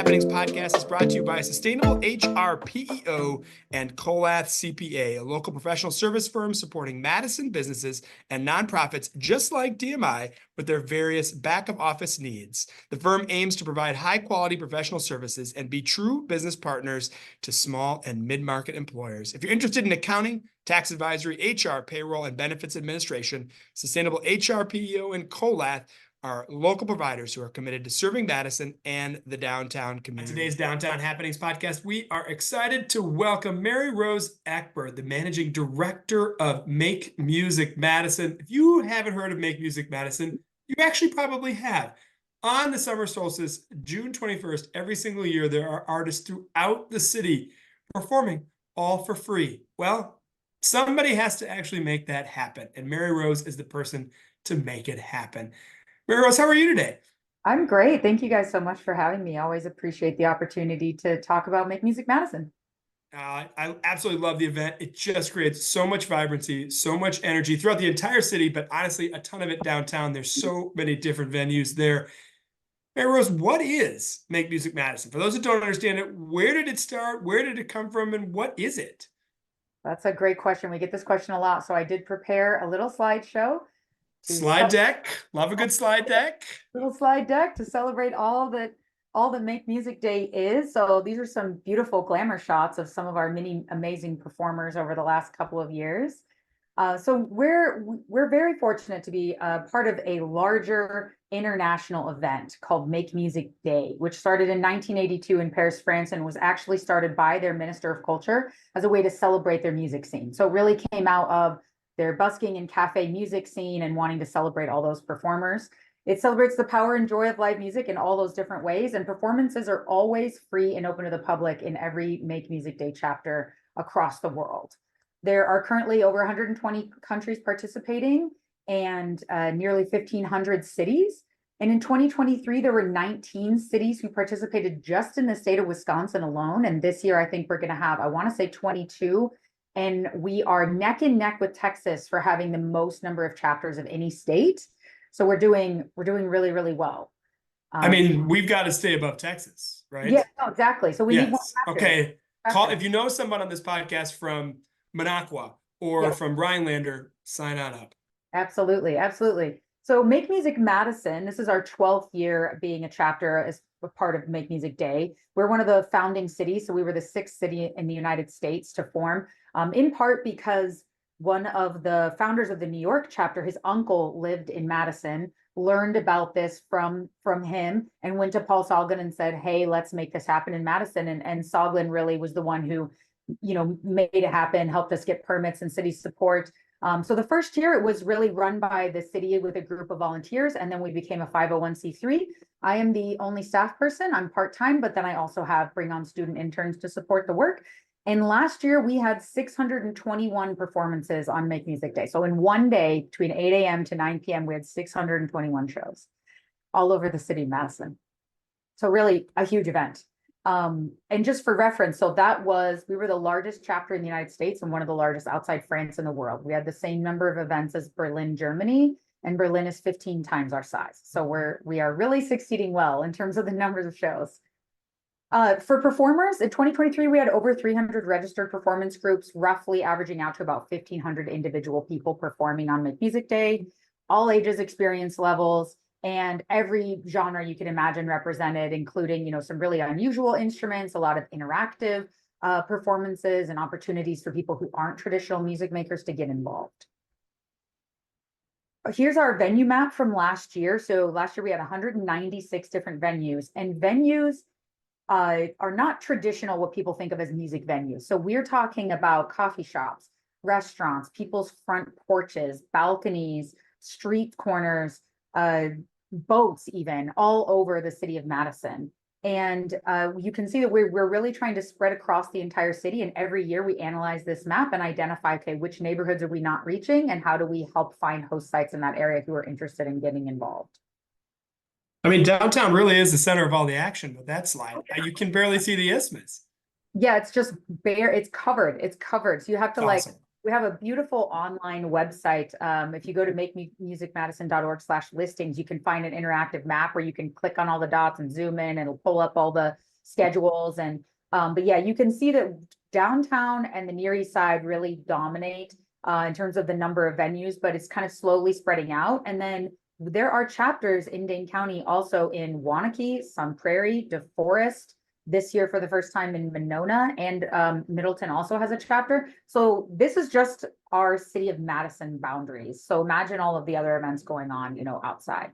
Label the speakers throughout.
Speaker 1: Happenings podcast is brought to you by Sustainable HR PEO and Colath CPA, a local professional service firm supporting Madison businesses and nonprofits just like DMI with their various back of office needs. The firm aims to provide high quality professional services and be true business partners to small and mid-market employers. If you're interested in accounting, tax advisory, HR, payroll, and benefits administration, Sustainable HR PEO and Colath are local providers who are committed to serving Madison and the downtown community. On today's Downtown Happenings podcast, we are excited to welcome Meri Rose Ekberg, the managing director of Make Music Madison. If you haven't heard of Make Music Madison, you actually probably have. On the summer solstice, June 21st, every single year, there are artists throughout the city performing all for free. Well, somebody has to actually make that happen, and Meri Rose is the person to make it happen. Meri Rose, how are you today?
Speaker 2: I'm great. Thank you guys so much for having me. I always appreciate the opportunity to talk about Make Music Madison.
Speaker 1: I absolutely love the event. It just creates so much vibrancy, so much energy throughout the entire city, but honestly, a ton of it downtown. There's so many different venues there. Meri Rose, what is Make Music Madison? For those that don't understand it, where did it start? Where did it come from? And what is it?
Speaker 2: That's a great question. We get this question a lot. So I did prepare a little slideshow.
Speaker 1: Slide deck. Love a good slide deck.
Speaker 2: Little slide deck to celebrate all that Make Music Day is. So these are some beautiful glamour shots of some of our many amazing performers over the last couple of years. So we're very fortunate to be part of a larger international event called Make Music Day, which started in 1982 in Paris, France, and was actually started by their Minister of Culture as a way to celebrate their music scene. So it really came out of their busking and cafe music scene and wanting to celebrate all those performers. It celebrates the power and joy of live music in all those different ways, and performances are always free and open to the public in every Make Music Day chapter across the world. There are currently over 120 countries participating and nearly 1,500 cities. And in 2023, there were 19 cities who participated just in the state of Wisconsin alone. And this year, I think we're going to have, I want to say 22. And we are neck and neck with Texas for having the most number of chapters of any state. So we're doing really, really well.
Speaker 1: I mean, we've got to stay above Texas, right?
Speaker 2: Yeah, no, exactly. So we need more chapters.
Speaker 1: Okay. If you know someone on this podcast from Minocqua or from Rhinelander, sign on up.
Speaker 2: Absolutely. Absolutely. So Make Music Madison, this is our 12th year being a chapter as a part of Make Music Day. We're one of the founding cities. So we were the 6th city in the United States to form, in part because one of the founders of the New York chapter, his uncle lived in Madison, learned about this from him and went to Paul Soglin and said, hey, let's make this happen in Madison. And Soglin really was the one who, made it happen, helped us get permits and city support. So the first year it was really run by the city with a group of volunteers, and then we became a 501c3. I am the only staff person. I'm part-time, but then I also bring on student interns to support the work. And last year we had 621 performances on Make Music Day. So in one day, between 8 a.m. to 9 p.m., we had 621 shows all over the city of Madison. So really a huge event. And just for reference, so we were the largest chapter in the United States and one of the largest outside France in the world. We had the same number of events as Berlin, Germany, and Berlin is 15 times our size. So we are really succeeding well in terms of the numbers of shows. For performers, in 2023, we had over 300 registered performance groups, roughly averaging out to about 1,500 individual people performing on Make Music Day, all ages, experience levels, and every genre you can imagine represented, including, some really unusual instruments, a lot of interactive performances and opportunities for people who aren't traditional music makers to get involved. Here's our venue map from last year. So last year we had 196 different venues, and venues are not traditional what people think of as music venues. So we're talking about coffee shops, restaurants, people's front porches, balconies, street corners, boats, even all over the city of Madison. And you can see that we're really trying to spread across the entire city. And every year we analyze this map and identify, okay, which neighborhoods are we not reaching, and how do we help find host sites in that area who are interested in getting involved?
Speaker 1: I mean, downtown really is the center of all the action with that slide. You can barely see the isthmus.
Speaker 2: Yeah, it's just bare. It's covered. So you have to
Speaker 1: Awesome.
Speaker 2: We have a beautiful online website. If you go to makemusicmadison.org/listings, you can find an interactive map where you can click on all the dots and zoom in, and it'll pull up all the schedules. And but yeah, you can see that downtown and the Near East Side really dominate in terms of the number of venues, but it's kind of slowly spreading out. And then there are chapters in Dane County, also in Waunakee, Sun Prairie, DeForest, this year for the first time in Monona, and Middleton also has a chapter. So this is just our city of Madison boundaries. So imagine all of the other events going on, you know, outside.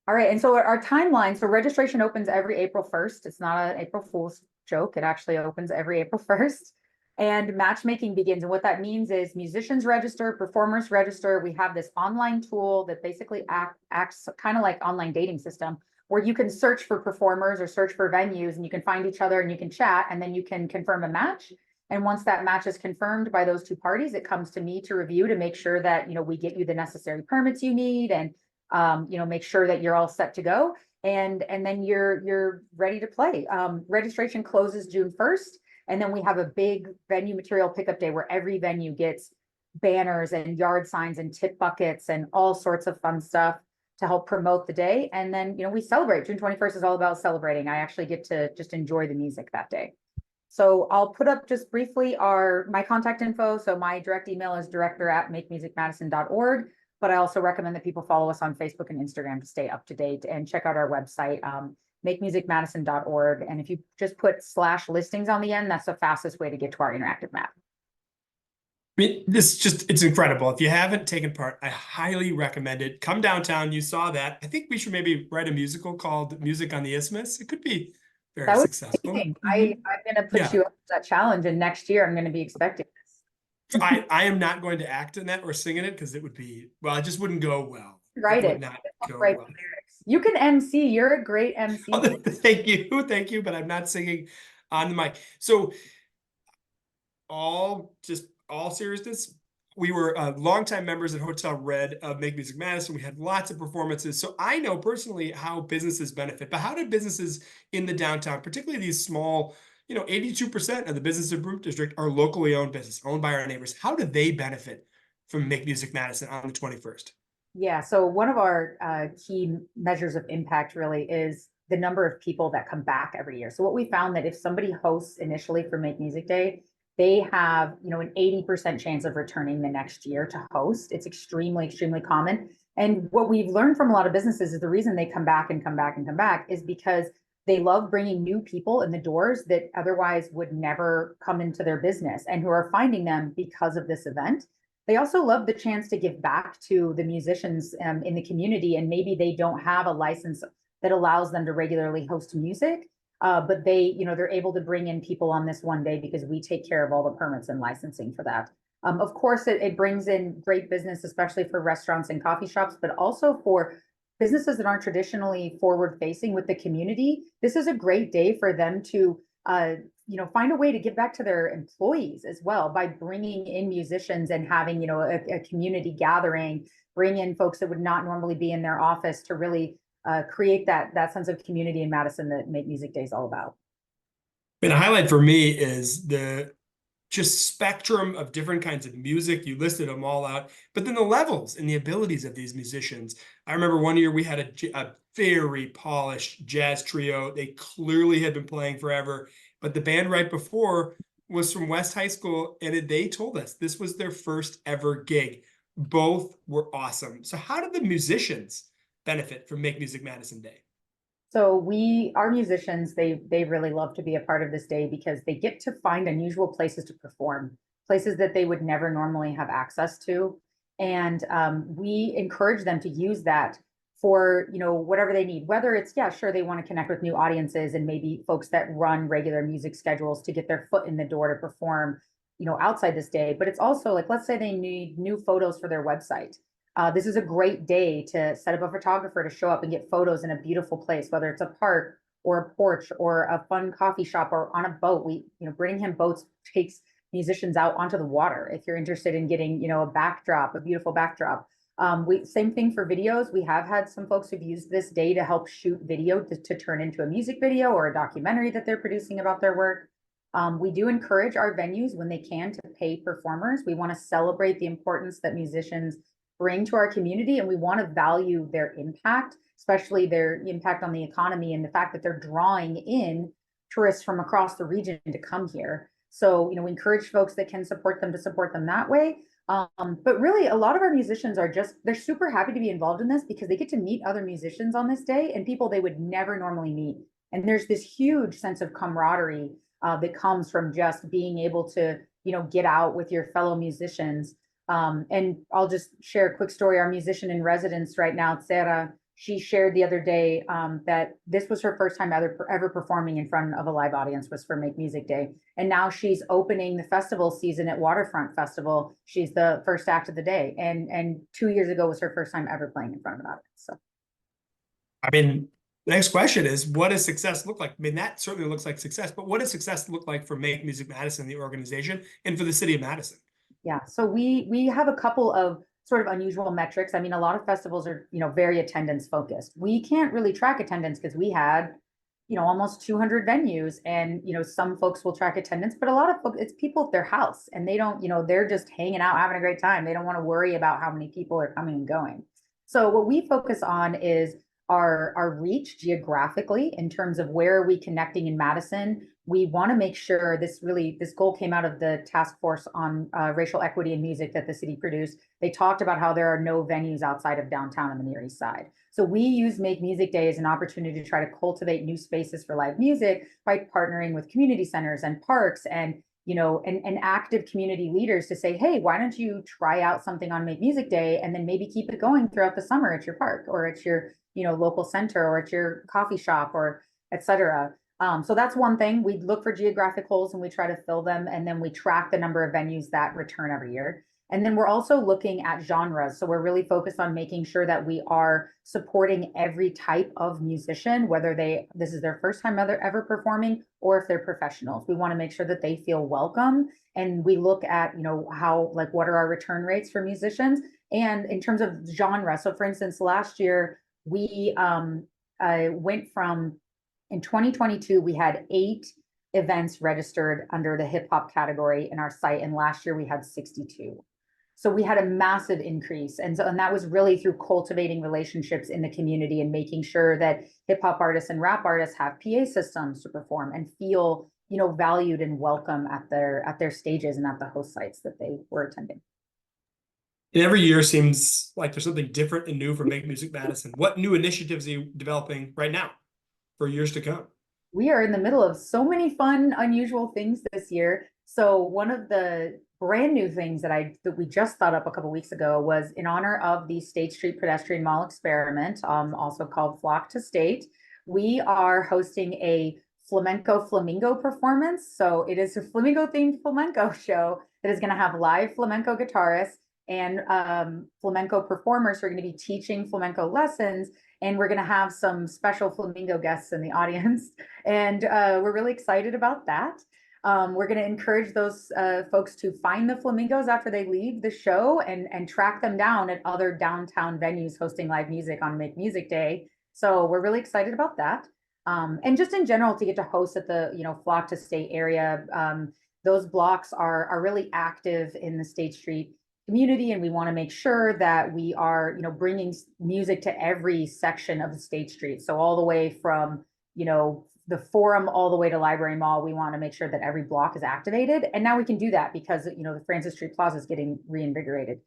Speaker 2: All right, and so our timeline, so registration opens every April 1st. It's not an April Fool's joke. It actually opens every April 1st. And matchmaking begins. And what that means is musicians register, performers register. We have this online tool that basically acts kind of like online dating system, where you can search for performers or search for venues, and you can find each other and you can chat, and then you can confirm a match. And once that match is confirmed by those two parties, it comes to me to review, to make sure that, you know, we get you the necessary permits you need, and you know, make sure that you're all set to go. And then you're ready to play. Registration closes June 1st. And then we have a big venue material pickup day where every venue gets banners and yard signs and tip buckets and all sorts of fun stuff to help promote the day. And then, you know, we celebrate. June 21st is all about celebrating. I actually get to just enjoy the music that day. So I'll put up just briefly my contact info. So my direct email is director@makemusicmadison.org. But I also recommend that people follow us on Facebook and Instagram to stay up to date, and check out our website, makemusicmadison.org. And if you just put /listings on the end, that's the fastest way to get to our interactive map.
Speaker 1: I mean, it's incredible. If you haven't taken part, I highly recommend it. Come downtown. You saw that. I think we should maybe write a musical called Music on the Isthmus. It could be very successful.
Speaker 2: I'm going to put you up to that challenge, and next year I'm going to be expecting this.
Speaker 1: I am not going to act in that or sing in it, because it would be, well, it just wouldn't go well.
Speaker 2: Write it.
Speaker 1: Not go
Speaker 2: write
Speaker 1: well.
Speaker 2: You can MC. You're a great MC.
Speaker 1: Thank you, but I'm not singing on the mic. So all seriousness, we were longtime members at Hotel Red of Make Music Madison. We had lots of performances. So I know personally how businesses benefit, but how did businesses in the downtown, particularly these small, you know, 82% of the business improvement district are locally owned business, owned by our neighbors. How do they benefit from Make Music Madison on the 21st?
Speaker 2: Yeah, so one of our key measures of impact really is the number of people that come back every year. So what we found, that if somebody hosts initially for Make Music Day, they have, you know, an 80% chance of returning the next year to host. It's extremely, extremely common. And what we've learned from a lot of businesses is the reason they come back and come back and come back is because they love bringing new people in the doors that otherwise would never come into their business, and who are finding them because of this event. They also love the chance to give back to the musicians in the community, and maybe they don't have a license that allows them to regularly host music, but they, you know, they're able to bring in people on this one day because we take care of all the permits and licensing for that. Of course, it brings in great business, especially for restaurants and coffee shops, but also for businesses that aren't traditionally forward facing with the community. This is a great day for them to you know, find a way to give back to their employees as well, by bringing in musicians and having, you know, a community gathering, bring in folks that would not normally be in their office to really create that sense of community in Madison that Make Music Day is all about.
Speaker 1: And a highlight for me is the just spectrum of different kinds of music. You listed them all out, but then the levels and the abilities of these musicians. I remember one year we had a very polished jazz trio. They clearly had been playing forever, but the band right before was from West High School, and they told us this was their first ever gig. Both were awesome. So how did the musicians benefit from Make Music Madison Day?
Speaker 2: So our musicians, they really love to be a part of this day because they get to find unusual places to perform, places that they would never normally have access to. And we encourage them to use that for, you know, whatever they need, whether it's, yeah, sure, they want to connect with new audiences and maybe folks that run regular music schedules to get their foot in the door to perform, you know, outside this day. But it's also like, let's say they need new photos for their website. This is a great day to set up a photographer to show up and get photos in a beautiful place, whether it's a park or a porch or a fun coffee shop or on a boat. Bringing boats takes musicians out onto the water. If you're interested in getting, you know, a beautiful backdrop. Same thing for videos. We have had some folks who've used this day to help shoot video to turn into a music video or a documentary that they're producing about their work. We do encourage our venues when they can to pay performers. We want to celebrate the importance that musicians bring to our community, and we want to value their impact, especially their impact on the economy and the fact that they're drawing in tourists from across the region to come here. So, we encourage folks that can support them to support them that way. But really, a lot of our musicians are they're super happy to be involved in this because they get to meet other musicians on this day and people they would never normally meet. And there's this huge sense of camaraderie that comes from just being able to, get out with your fellow musicians. And I'll just share a quick story. Our musician in residence right now, Sarah, she shared the other day that this was her first time ever performing in front of a live audience, was for Make Music Day. And now she's opening the festival season at Waterfront Festival. She's the first act of the day. And 2 years ago was her first time ever playing in front of an audience. So,
Speaker 1: I mean, the next question is, what does success look like? I mean, that certainly looks like success, but what does success look like for Make Music Madison, the organization, and for the city of Madison?
Speaker 2: Yeah, so we have a couple of sort of unusual metrics. I mean, a lot of festivals are, very attendance focused. We can't really track attendance because we had, almost 200 venues, and, some folks will track attendance, but a lot of folks, it's people at their house and they don't, they're just hanging out, having a great time. They don't want to worry about how many people are coming and going. So what we focus on is our reach geographically in terms of where are we connecting in Madison. We want to make sure this goal came out of the task force on racial equity in music that the city produced. They talked about how there are no venues outside of downtown on the Near East Side. So we use Make Music Day as an opportunity to try to cultivate new spaces for live music by partnering with community centers and parks and and active community leaders to say, hey, why don't you try out something on Make Music Day and then maybe keep it going throughout the summer at your park or at your local center or at your coffee shop or etc. So that's one thing. We look for geographic holes and we try to fill them, and then we track the number of venues that return every year. And then we're also looking at genres. So we're really focused on making sure that we are supporting every type of musician, whether this is their first time ever performing or if they're professionals. We want to make sure that they feel welcome. And we look at, how, what are our return rates for musicians? And in terms of genre, so for instance, last year we went from, in 2022, we had 8 events registered under the hip hop category in our site. And last year we had 62. So we had a massive increase. And that was really through cultivating relationships in the community and making sure that hip hop artists and rap artists have PA systems to perform and feel, valued and welcome at their stages and at the host sites that they were attending.
Speaker 1: And every year seems like there's something different and new for Make Music Madison. What new initiatives are you developing right now for years to come?
Speaker 2: We are in the middle of so many fun, unusual things this year. So one of the brand new things that we just thought up a couple weeks ago was in honor of the State Street Pedestrian Mall experiment, also called Flock to State. We are hosting a flamenco flamingo performance. So it is a flamingo themed flamenco show that is going to have live flamenco guitarists and flamenco performers who are going to be teaching flamenco lessons. And we're going to have some special flamingo guests in the audience. And we're really excited about that. We're going to encourage those folks to find the flamingos after they leave the show and track them down at other downtown venues hosting live music on Make Music Day. So we're really excited about that. And just in general, to get to host at the Flock to State area, those blocks are really active in the State Street community, and we want to make sure that we are bringing music to every section of the State Street. So all the way from the Forum all the way to Library Mall, we want to make sure that every block is activated. And now we can do that because the Francis Street Plaza is getting reinvigorated.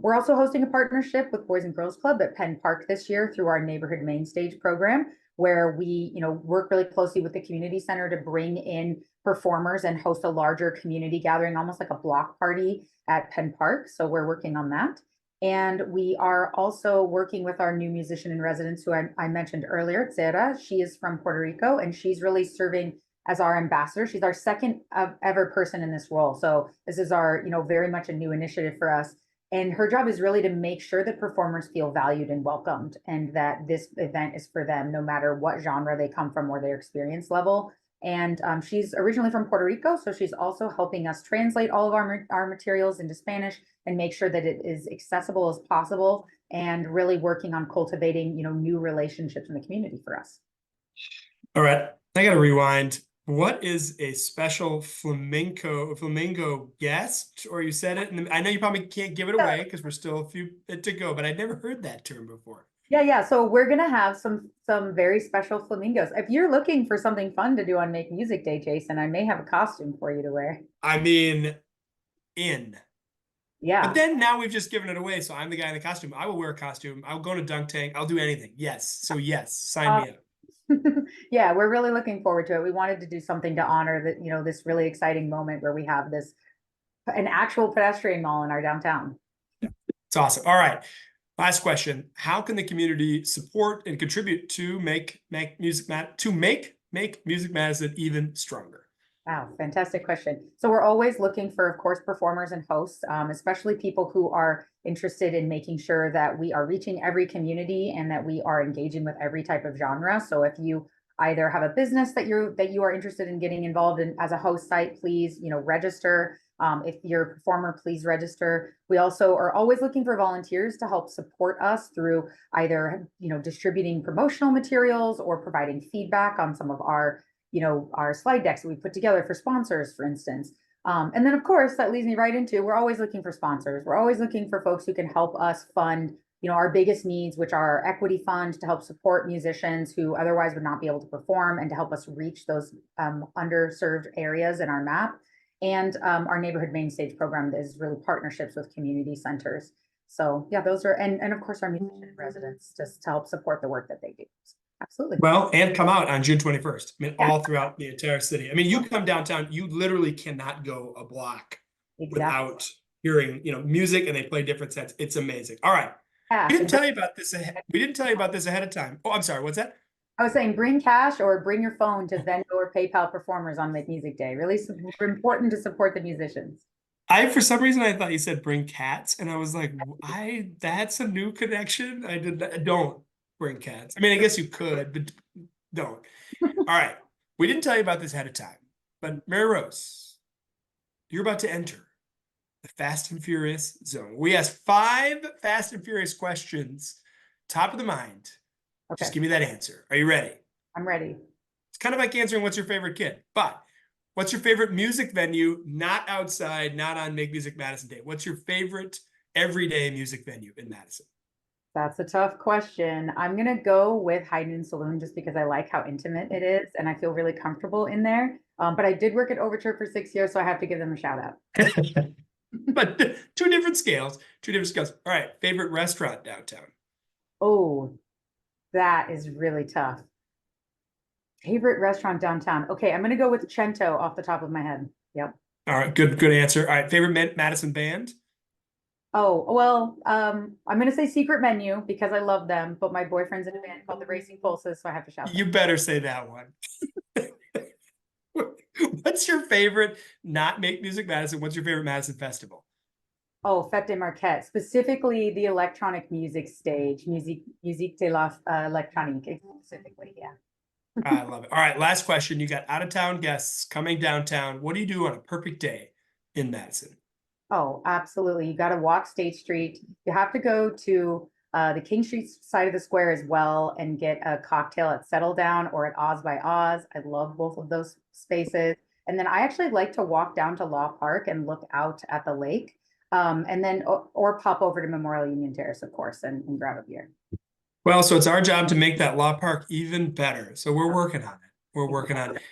Speaker 2: We're also hosting a partnership with Boys and Girls Club at Penn Park this year through our Neighborhood Main Stage program, where we work really closely with the community center to bring in performers and host a larger community gathering, almost like a block party at Penn Park. So we're working on that. And we are also working with our new musician in residence, who I mentioned earlier, Zera. She is from Puerto Rico, and she's really serving as our ambassador. She's our second ever person in this role. So this is our, very much a new initiative for us. And her job is really to make sure that performers feel valued and welcomed, and that this event is for them, no matter what genre they come from or their experience level. And she's originally from Puerto Rico, so she's also helping us translate all of our materials into Spanish and make sure that it is accessible as possible, and really working on cultivating, new relationships in the community for us.
Speaker 1: All right, I got to rewind. What is a special flamingo guest? Or you said it, and I know you probably can't give it away because we're still a few to go, but I'd never heard that term before.
Speaker 2: Yeah. So we're gonna have some very special flamingos. If you're looking for something fun to do on Make Music Day, Jason, I may have a costume for you to wear.
Speaker 1: I mean, in.
Speaker 2: Yeah.
Speaker 1: But then now we've just given it away, so I'm the guy in the costume. I will wear a costume. I'll go to dunk tank. I'll do anything. Yes. So yes, sign me up.
Speaker 2: Yeah, we're really looking forward to it. We wanted to do something to honor that, this really exciting moment where we have an actual pedestrian mall in our downtown.
Speaker 1: It's awesome. All right. Last question. How can the community support and contribute to make Music Madison even stronger?
Speaker 2: Wow, fantastic question. So we're always looking for, of course, performers and hosts, especially people who are interested in making sure that we are reaching every community and that we are engaging with every type of genre. So if you either have a business that you are interested in getting involved in as a host site, please, register. If you're a performer, please register. We also are always looking for volunteers to help support us through either, distributing promotional materials or providing feedback on some of our slide decks that we put together for sponsors, for instance. And then, of course, that leads me right into, we're always looking for sponsors. We're always looking for folks who can help us fund, our biggest needs, which are our equity fund to help support musicians who otherwise would not be able to perform and to help us reach those underserved areas in our map. And our neighborhood main stage program is really partnerships with community centers. So yeah, those are, and of course our musician residents, just to help support the work that they do. Absolutely.
Speaker 1: Well, and come out on June 21st. I mean, all throughout the entire city. I mean, you come downtown, you literally cannot go a block without hearing, music, and they play different sets. It's amazing. All right. We didn't tell you about this ahead of time. Oh, I'm sorry. What's that?
Speaker 2: I was saying bring cash or bring your phone to Venmo or PayPal performers on Make Music Day. Really important to support the musicians.
Speaker 1: For some reason, I thought you said bring cats, and I was like, that's a new connection. Don't bring cats. I mean, I guess you could, but don't. All right. We didn't tell you about this ahead of time, but Meri Rose, you're about to enter the Fast and Furious zone. We asked 5 Fast and Furious questions, top of the mind.
Speaker 2: Okay.
Speaker 1: Just give me that answer. Are you ready?
Speaker 2: I'm ready.
Speaker 1: It's kind of like answering what's your favorite kid, but what's your favorite music venue? Not outside, not on Make Music Madison Day. What's your favorite everyday music venue in Madison?
Speaker 2: That's a tough question. I'm going to go with High Noon Saloon just because I like how intimate it is and I feel really comfortable in there. But I did work at Overture for 6 years, so I have to give them a shout out.
Speaker 1: But two different scales. All right. Favorite restaurant downtown?
Speaker 2: Oh, that is really tough. Favorite restaurant downtown. Okay, I'm going to go with Cento off the top of my head. Yep.
Speaker 1: All right. Good answer. All right. Favorite Madison band?
Speaker 2: Oh, well, I'm going to say Secret Menu because I love them, but my boyfriend's in a band called the Racing Pulses, so I have to shout them.
Speaker 1: You better say that one. What's your favorite, not Make Music Madison, what's your favorite Madison festival?
Speaker 2: Oh, Fête des Marquettes, specifically the electronic music stage, Musique de la Electronique, specifically, yeah.
Speaker 1: I love it. All right, last question. You got out-of-town guests coming downtown. What do you do on a perfect day in Madison?
Speaker 2: Oh, absolutely. You got to walk State Street. You have to go to the King Street side of the square as well and get a cocktail at Settle Down or at Oz by Oz. I love both of those spaces. And then I actually like to walk down to Law Park and look out at the lake. And then or pop over to Memorial Union Terrace, of course, and grab a beer.
Speaker 1: Well, so it's our job to make that Law Park even better. So we're working on it. We're working on it.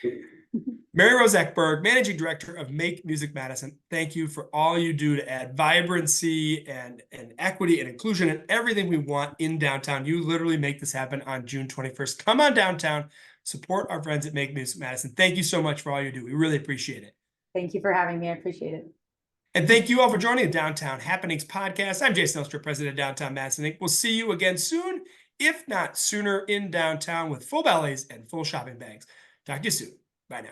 Speaker 1: Meri Rose Ekberg, Managing Director of Make Music Madison. Thank you for all you do to add vibrancy and equity and inclusion and everything we want in downtown. You literally make this happen on June 21st. Come on downtown, support our friends at Make Music Madison. Thank you so much for all you do. We really appreciate it.
Speaker 2: Thank you for having me. I appreciate it.
Speaker 1: And thank you all for joining the Downtown Happenings podcast. I'm Jason Elster, President of Downtown Madison Inc. We'll see you again soon, if not sooner, in downtown with full bellies and full shopping bags. Talk to you soon. Bye now.